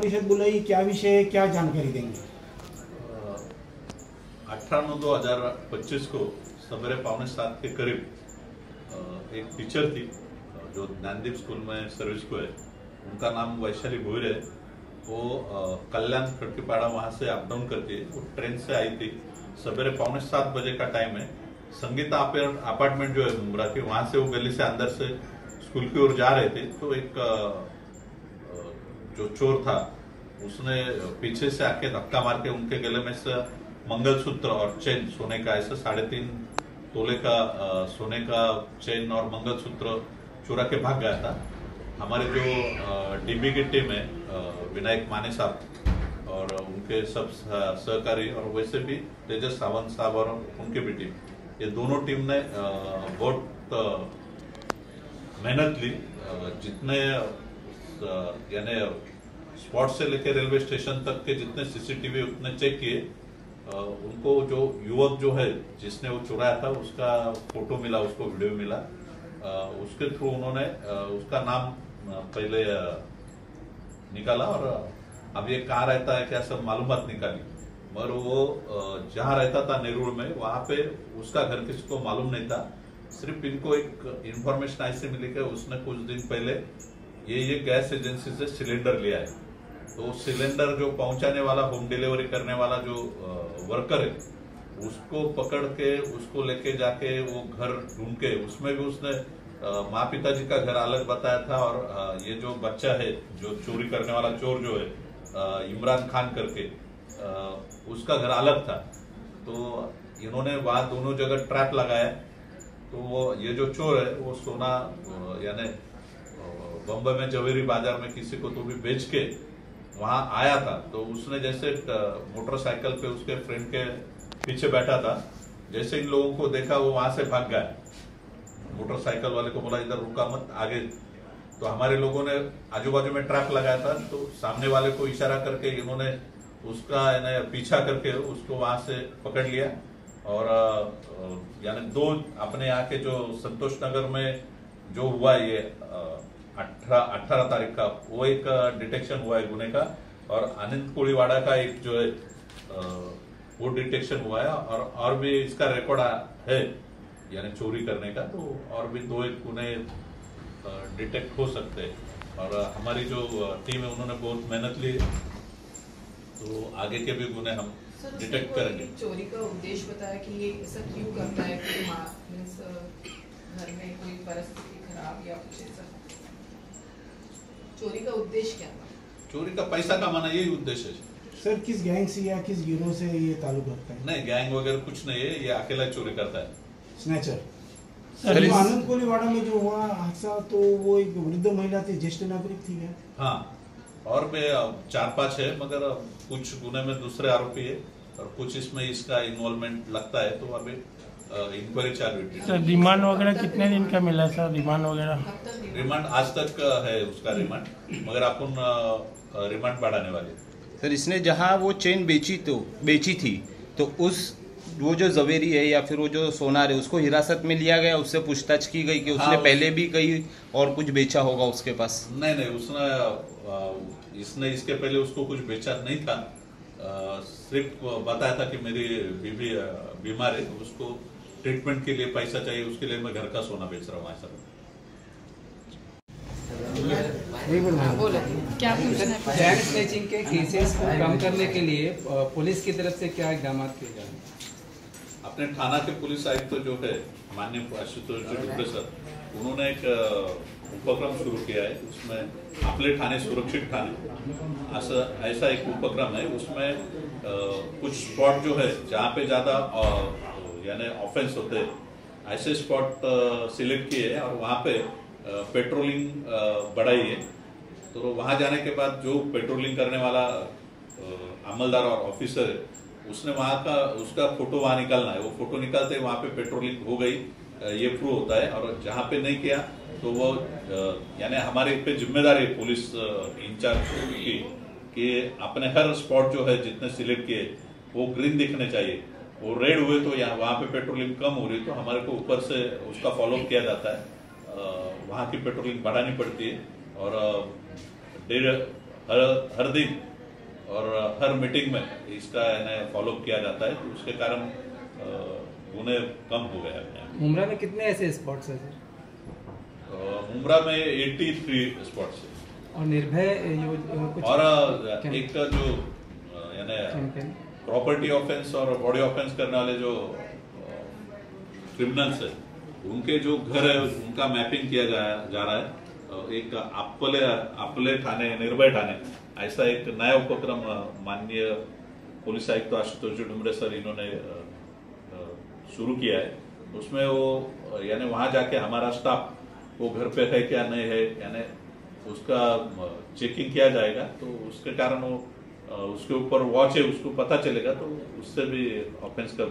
परिषद बुलाई, क्या विषय है, क्या जानकारी देंगे? 18/9/2025 को सवेरे 6:45 के करीब एक टीचर थी जो ज्ञानदीप स्कूल में सर्विस को है, उनका नाम वैशाली भोईर है। वो कल्याण खड़कीपाड़ा वहां से अप डाउन करती है। वो ट्रेन से आई थी, सवेरे 6:45 बजे का टाइम है। संगीता अपार्टमेंट जो है मुंब्रा की, वहां से वो गली से अंदर से स्कूल की ओर जा रहे थे, तो एक जो चोर था उसने पीछे से आके धक्का मार के उनके गले में से मंगलसूत्र और चेन सोने का, ऐसा 3.5 तोले का सोने का चेन और मंगलसूत्र चुरा के भाग गया था। हमारे जो डीबी की टीम है, विनायक माने साहब और उनके सब सहकारी, और वैसे भी तेजस सावंत साहब और उनकी भी टीम, ये दोनों टीम ने बहुत मेहनत ली। जितने यानी स्पॉट से लेकर रेलवे स्टेशन तक के जितने सीसीटीवी उतने चेक किए। उनको जो युवक जो है जिसने वो चुराया था उसका फोटो मिला, उसको वीडियो मिला। उसके थ्रू उन्होंने उसका नाम पहले निकाला और अब ये कहाँ रहता है क्या सब मालूमात निकाली। मगर वो जहाँ रहता था नेरूल में, वहां पे उसका घर किसी को मालूम नहीं था। सिर्फ इनको एक इंफॉर्मेशन ऐसे मिली कि उसने कुछ दिन पहले ये गैस एजेंसी से सिलेंडर लिया है। तो सिलेंडर जो पहुंचाने वाला, होम डिलीवरी करने वाला जो वर्कर है, उसको पकड़ के उसको लेके जाके वो घर ढूंढ के, उसमें भी उसने माँ पिताजी का घर अलग बताया था और ये जो बच्चा है जो चोरी करने वाला चोर जो है इमरान खान करके, उसका घर अलग था। तो इन्होंने वहां दोनों जगह ट्रैप लगाया। तो वो ये जो चोर है वो सोना यानी बम्बई में जवेरी बाजार में किसी को तो भी बेच के वहां आया था। तो उसने जैसे मोटरसाइकिल पे उसके फ्रेंड के पीछे बैठा था, जैसे इन लोगों को देखा वो वहां से भाग गया। मोटरसाइकिल वाले को बोला इधर रुका मत, आगे। तो हमारे लोगों ने आजू बाजू में ट्रैप लगाया था, तो सामने वाले को इशारा करके इन्होंने उसका पीछा करके उसको वहां से पकड़ लिया। और यानी दो अपने यहाँ के जो संतोष नगर में जो हुआ ये 18 तारीख का, वो एक डिटेक्शन हुआ है गुने का, और अनंत कोळीवाड़ा का एक जो है वो डिटेक्शन हुआ है। और भी इसका रिकॉर्ड है यानी चोरी करने का, तो और भी 2-1 गुने डिटेक्ट हो सकते हैं। और हमारी जो टीम है उन्होंने बहुत मेहनत ली, तो आगे के भी गुने हम डिटेक्ट करेंगे। चोरी का उद्देश्य बताया कि ये ऐसा क्यों करता है कि घर में कोई परिस्थिति खराब या कुछ ऐसा, चोरी का उद्देश्य क्या था? चोरी का पैसा कमाना, यही उद्देश्य है। सर किस गैंग से या किस गिरोह से ये ताल्लुक रखता है? नहीं, गैंग वगैरह कुछ नहीं है, ये अकेला चोरी करता है। स्नैचर। सर आनंद कोळीवाड़ा में जो हुआ हादसा, तो वो एक वृद्ध महिला थी, ज्येष्ठ नागरिक थी क्या? हाँ, और भी 4-5 है, मगर कुछ गुने में दूसरे आरोपी है और कुछ इसमें इसका इन्वॉल्वमेंट लगता है। तो अभी इंक्वायरी चालू है। सर रिमांड वगैरह कितने दिन का मिला सर? रिमांड वगैरह रिमांड आज तक है उसका रिमांड, मगर अपन रिमांड बढ़ाने वाले। सर इसने जहां वो चेन बेची थी तो वो जो जवेरी है या फिर वो जो सोनार है उसको हिरासत में लिया गया, उससे पूछताछ की गई कि उसने पहले भी कहीं और कुछ बेचा होगा उसके पास? नहीं, इसने इसके पहले उसको कुछ बेचा नहीं था। सिर्फ बताया था कि मेरी बीवी बीमार है, उसको ट्रीटमेंट के लिए पैसा चाहिए, उसके लिए मैं घर का सोना बेच रहा हूँ। ऐसा क्या पूछना है? बैंक स्नैचिंग के केसेस को कम करने के लिए पुलिस की तरफ से क्या इकदाम किए जाए? अपने थाना के पुलिस आयुक्त जो है माननीय आशुतोष डुबरे सर, उन्होंने एक उपक्रम शुरू किया है। उसमें अपने थाने सुरक्षित थाने ऐसा एक उपक्रम है। उसमें कुछ स्पॉट जो है जहाँ पे ज्यादा यानी ऑफेंस होते हैं, ऐसे स्पॉट सिलेक्ट किए और वहाँ पे पेट्रोलिंग बढ़ाई है। तो वहां जाने के बाद जो पेट्रोलिंग करने वाला अमलदार और ऑफिसर है, उसने वहां का उसका फोटो वहां निकालना है। वो फोटो निकालते वहां पे पेट्रोलिंग हो गई ये प्रूव होता है। और जहां पे नहीं किया तो वो यानी हमारे पे जिम्मेदारी है पुलिस इंचार्ज की कि अपने हर स्पॉट जो है जितने सिलेक्ट किए वो ग्रीन दिखने चाहिए। वो रेड हुए तो यहाँ वहां पे पेट्रोलिंग कम हो रही तो हमारे को ऊपर से उसका फॉलोअप किया जाता है। वहां की पेट्रोलिंग बढ़ानी पड़ती है और हर दिन और हर मीटिंग में इसका फॉलो किया जाता है, तो उसके कारण गुने कम हो गए हैं। मुमरा में कितने ऐसे स्पॉट्स हैं सर? मुमरा में 83 स्पॉट्स है और निर्भय कुछ और एक जो यानी प्रॉपर्टी ऑफेंस और बॉडी ऑफेंस करने वाले जो क्रिमिनल्स है उनके जो घर है उनका मैपिंग किया जा रहा है। एक आपले थाने, निर्भय थाने, ऐसा एक नया उपक्रम माननीय पुलिस आयुक्त आशुतोष डुमरे सर इन्होंने शुरू किया है। उसमें वो यानी वहां जाके हमारा स्टाफ वो घर पे है क्या नहीं है यानी उसका चेकिंग किया जाएगा, तो उसके कारण वो उसके ऊपर वॉच है, उसको पता चलेगा, तो उससे भी ऑफेंस का